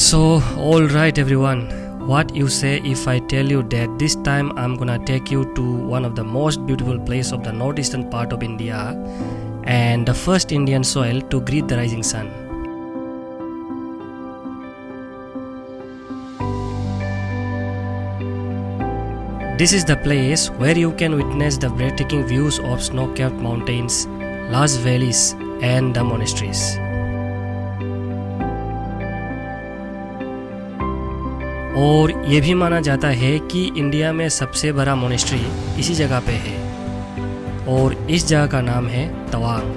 So, alright everyone, what you say if I tell you that this time I'm gonna take you to one of the most beautiful place of the northeastern part of India and the first Indian soil to greet the rising sun. This is the place where you can witness the breathtaking views of snow-capped mountains, lush valleys and the monasteries. और ये भी माना जाता है कि India में सबसे बड़ा मोनेस्ट्री इसी जगह पे है और इस जगह का नाम है Tawang,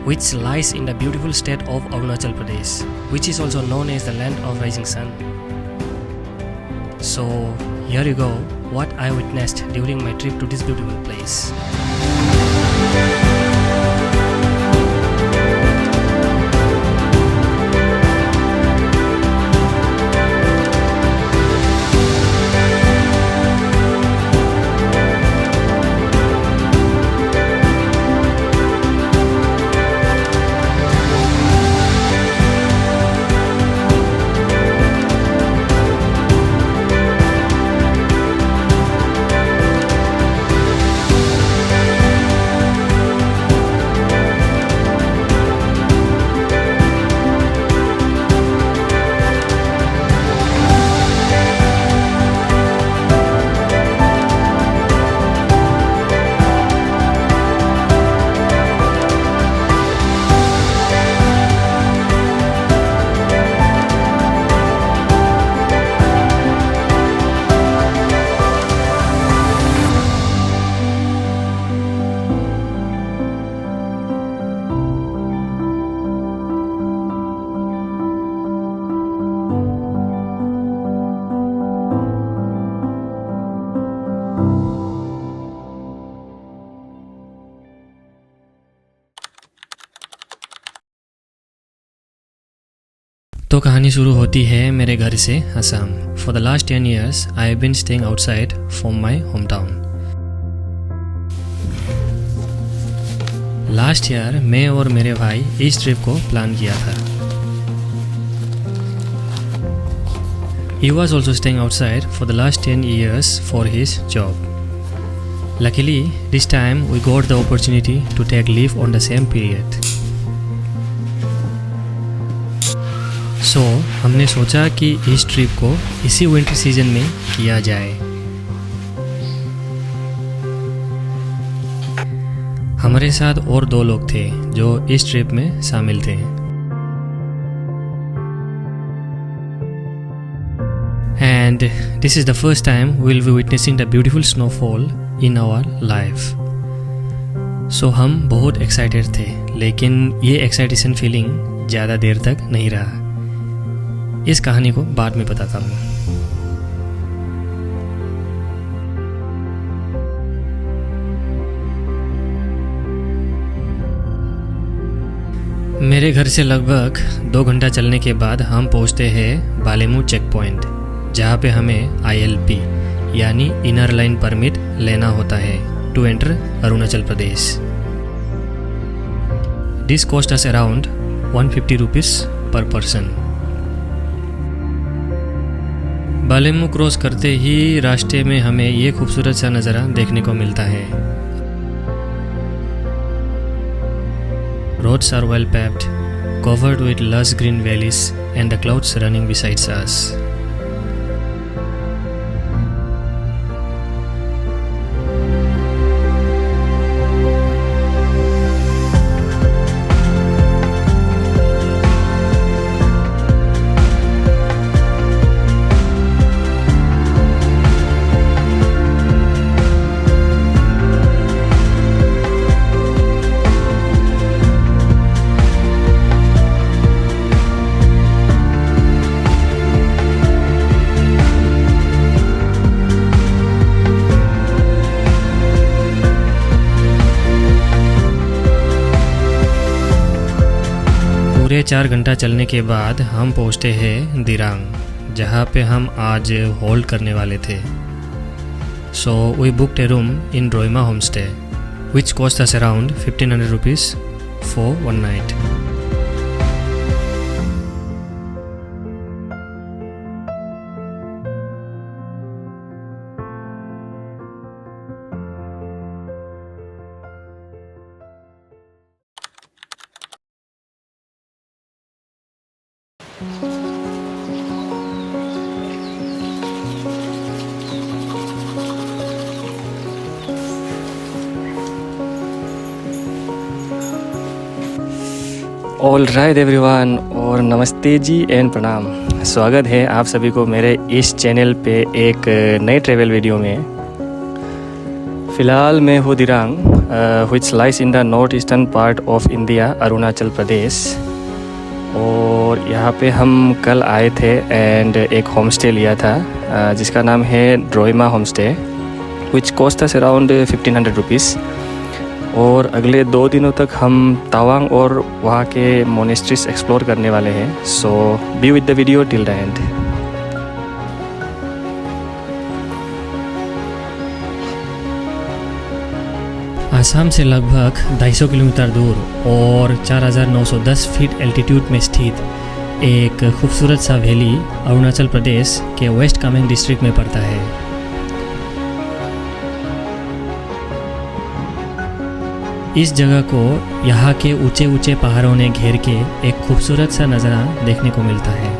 which lies in the beautiful state of Arunachal Pradesh, which is also known as the land of rising sun. So here you go, what I witnessed during my trip to this beautiful place. तो कहानी शुरू होती है मेरे घर से Assam. For the last 10 years I have been staying outside from my home town. Last year मैं और मेरे भाई इस ट्रिप को प्लान किया था। He was also staying outside for the last 10 years for his job. Luckily this time we got the opportunity to take leave on the same period. So हमने सोचा कि इस ट्रिप को इसी विंटर सीजन में किया जाए। हमारे साथ और 2 लोग थे जो इस ट्रिप में शामिल थे and this is the first time we will be witnessing the beautiful snowfall in our life. So हम बहुत एक्साइटेड थे, लेकिन ये एक्साइटेशन फीलिंग ज़्यादा देर तक नहीं रहा। इस कहानी को बाद में बताता हूँ। मेरे घर से लगभग 2 घंटा चलने के बाद हम पहुँचते हैं बालेमू चेक पॉइंट, जहाँ पे हमें ILP यानी इनर लाइन परमिट लेना होता है to enter Arunachal Pradesh. This cost us around 150 rupees per person. Balemu cross करते ही रास्ते में हमें ये खूबसूरत सा नज़ारा देखने को मिलता है। Roads are well paved, covered with lush green valleys and the clouds running beside us. पूरे 4 घंटा चलने के बाद हम पहुँचते हैं दिरांग, जहाँ पे हम आज होल्ड करने वाले थे। So we booked a room in Roima home stay which cost us around 1500 rupees for one night. All right everyone और नमस्ते जी एंड प्रणाम। स्वागत है आप सभी को मेरे इस चैनल पे एक नए ट्रैवल वीडियो में। फ़िलहाल मैं हूँ Dirang which lies in the north eastern part of India, Arunachal Pradesh. और यहाँ पे हम कल आए थे एंड एक होम स्टे लिया था जिसका नाम है Droima home stay, which cost us around 1500 rupees. और अगले 2 दिनों तक हम तवांग और वहाँ के मोनेस्ट्रीज एक्सप्लोर करने वाले हैं। So be with the video till the end. Assam से लगभग 250 किलोमीटर दूर और 4910 फीट एल्टीट्यूड में स्थित एक खूबसूरत सा वैली अरुणाचल प्रदेश के वेस्ट कामेंग डिस्ट्रिक्ट में पड़ता है। इस जगह को यहाँ के ऊंचे ऊंचे पहाड़ों ने घेर के एक खूबसूरत सा नज़ारा देखने को मिलता है।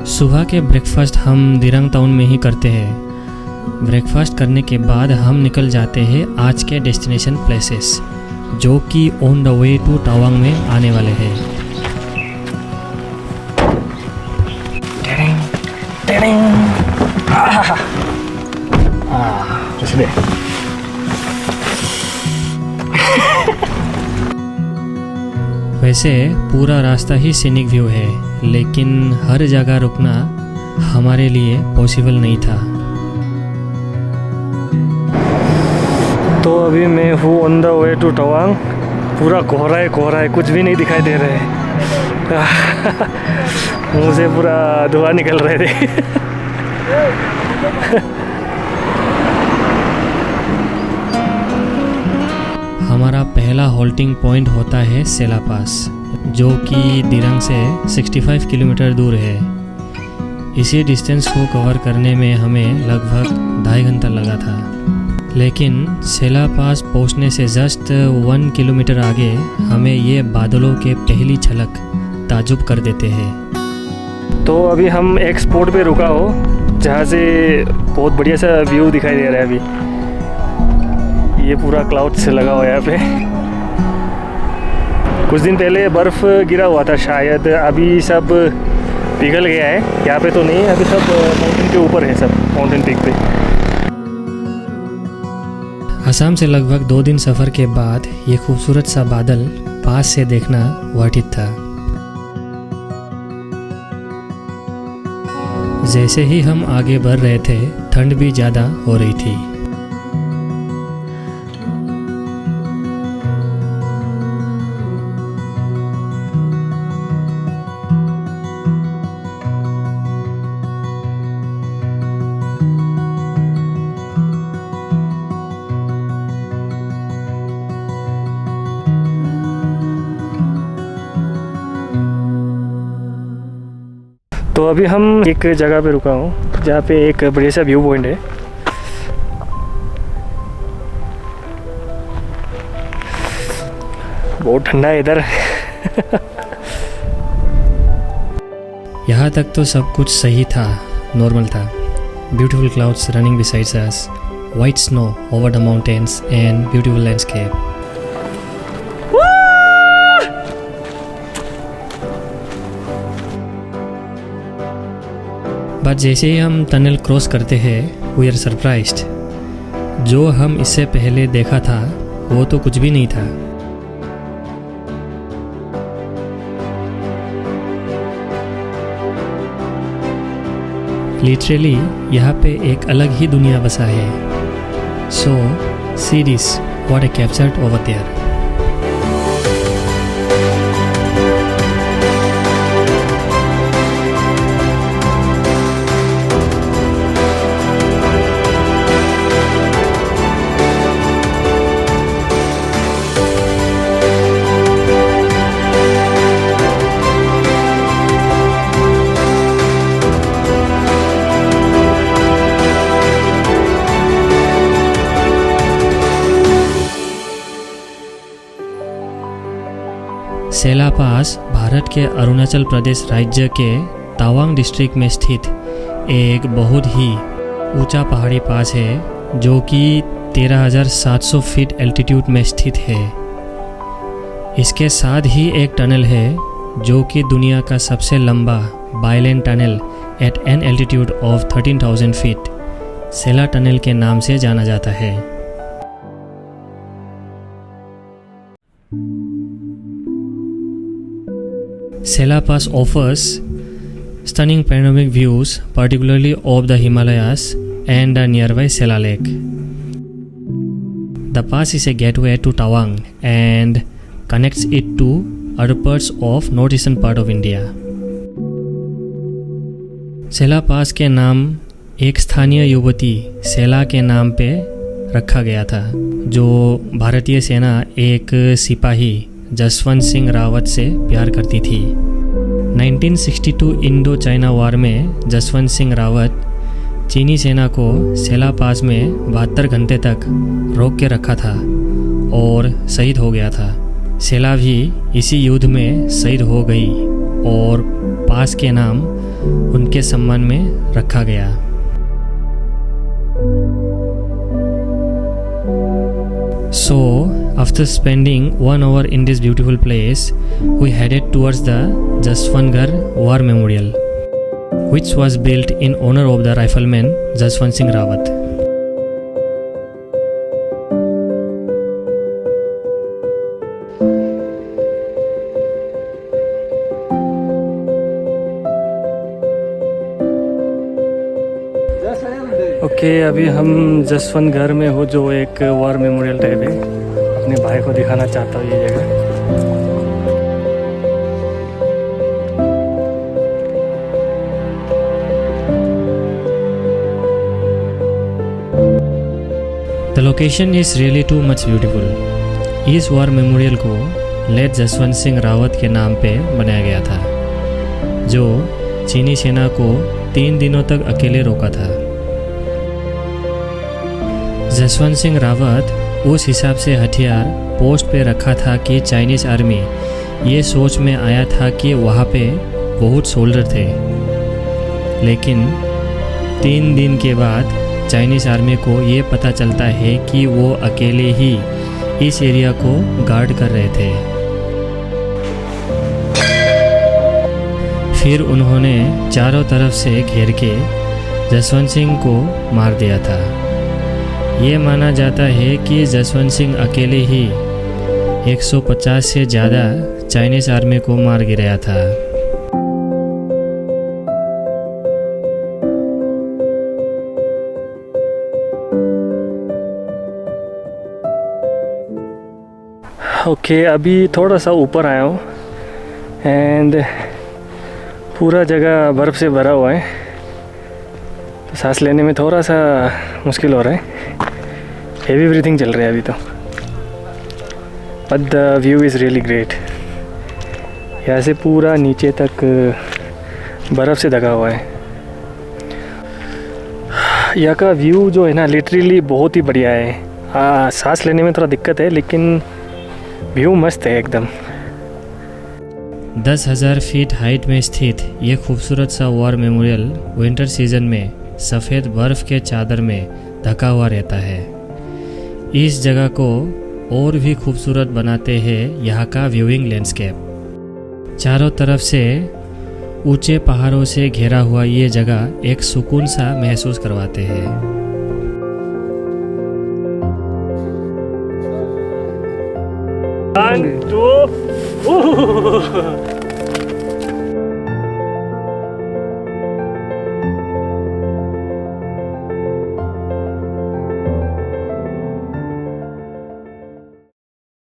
सुबह के ब्रेकफास्ट हम दिरांग टाउन में ही करते हैं। ब्रेकफास्ट करने के बाद हम निकल जाते हैं आज के डेस्टिनेशन प्लेसेस, जो कि on the way to Tawang में आने वाले हैं। वैसे पूरा रास्ता ही सीनिक व्यू है, लेकिन हर जगह रुकना हमारे लिए पॉसिबल नहीं था। तो अभी मैं हूँ on the way to Tawang. पूरा कोहरा है, कुछ भी नहीं दिखाई दे रहे हैं। मुँह से पूरा धुआं निकल रहे थे। हमारा पहला होल्डिंग पॉइंट होता है सेला पास, जो कि दिरांग से 65 किलोमीटर दूर है। इसी डिस्टेंस को कवर करने में हमें लगभग 2.5 घंटा लगा था, लेकिन सेला पास पहुंचने से जस्ट 1 किलोमीटर आगे हमें ये बादलों के पहली झलक ताजुब कर देते हैं। तो अभी हम एक स्पॉट पे रुका हो जहाँ से बहुत बढ़िया सा व्यू दिखाई दे रहा है। अभी ये पूरा क्लाउड से लगा हुआ है यहाँ पे। कुछ दिन पहले बर्फ़ गिरा हुआ था शायद, अभी सब पिघल गया है। यहाँ पे तो नहीं, अभी सब माउंटेन के ऊपर है, सब माउंटेन पीक पे। असम से लगभग 2 दिन सफ़र के बाद ये खूबसूरत सा बादल पास से देखना वर्थित था। जैसे ही हम आगे बढ़ रहे थे, ठंड भी ज़्यादा हो रही थी। तो अभी हम एक जगह पे रुका हूँ जहाँ पे एक बढ़िया सा व्यू पॉइंट है। बहुत ठंडा है इधर। यहाँ तक तो सब कुछ सही था, नॉर्मल था। Beautiful clouds running besides us, white snow over the mountains and beautiful landscape. But जैसे ही हम टनल क्रॉस करते हैं, वी आर सरप्राइज्ड। जो हम इससे पहले देखा था वो तो कुछ भी नहीं था। लिटरली यहाँ पे एक अलग ही दुनिया बसा है। So see this what I captured over there. Sela pass Bharat के अरुणाचल प्रदेश राज्य के तवांग डिस्ट्रिक्ट में स्थित एक बहुत ही ऊंचा पहाड़ी पास है जो कि 13,700 फीट एल्टीट्यूड में स्थित है। इसके साथ ही एक टनल है जो कि दुनिया का सबसे लंबा bilane tunnel at an altitude of 13,000 feet Sela tunnel के नाम से जाना जाता है। Sela Pass offers stunning panoramic views, particularly of the Himalayas and the nearby Sela Lake. The pass is a gateway to Tawang and connects it to other parts of northeastern part of India. सेला पास के नाम एक स्थानीय युवती सेला के नाम पे रखा गया था जो भारतीय सेना एक सिपाही जसवंत सिंह रावत से प्यार करती थी। 1962 इंडो चाइना वार में जसवंत सिंह रावत चीनी सेना को सेला पास में 72 घंटे तक रोक के रखा था और शहीद हो गया था। सेला भी इसी युद्ध में शहीद हो गई और पास के नाम उनके सम्मान में रखा गया। So, after spending 1 hour in this beautiful place, we headed towards the Jaswantgarh War Memorial, which was built in honor of the rifleman Jaswant Singh Rawat. Okay, अभी हम जसवंतगढ़ में हो जो एक वॉर मेमोरियल टाइप है। अपने भाई को दिखाना चाहता हूँ ये जगह। The location is really too much beautiful. इस वॉर मेमोरियल को लेट जसवंत सिंह रावत के नाम पे बनाया गया था जो चीनी सेना को 3 दिनों तक अकेले रोका था। जसवंत सिंह रावत उस हिसाब से हथियार पोस्ट पे रखा था कि चाइनीज़ आर्मी ये सोच में आया था कि वहाँ पे बहुत सोल्जर थे, लेकिन 3 दिन के बाद चाइनीज़ आर्मी को ये पता चलता है कि वो अकेले ही इस एरिया को गार्ड कर रहे थे। फिर उन्होंने चारों तरफ से घेर के जसवंत सिंह को मार दिया था। ये माना जाता है कि जसवंत सिंह अकेले ही 150 से ज़्यादा चाइनीज़ आर्मी को मार गिराया था। ओके, अभी थोड़ा सा ऊपर आया हूँ एंड पूरा जगह बर्फ़ से भरा हुआ है, तो सांस लेने में थोड़ा सा मुश्किल हो रहा है। हेवी ब्रीथिंग चल रहा है अभी तो, but the view is really great. यहाँ से पूरा नीचे तक बर्फ़ से ढका हुआ है। यहाँ का व्यू जो है ना लिटरली बहुत ही बढ़िया है। सांस लेने में थोड़ा दिक्कत है लेकिन व्यू मस्त है एकदम। 10,000 फीट हाइट में स्थित ये खूबसूरत सा वॉर मेमोरियल विंटर सीजन में सफ़ेद बर्फ़ के चादर में ढका हुआ रहता है। इस जगह को और भी खूबसूरत बनाते हैं यहाँ का व्यूइंग लैंडस्केप। चारों तरफ से ऊंचे पहाड़ों से घिरा हुआ ये जगह एक सुकून सा महसूस करवाते हैं। One, two,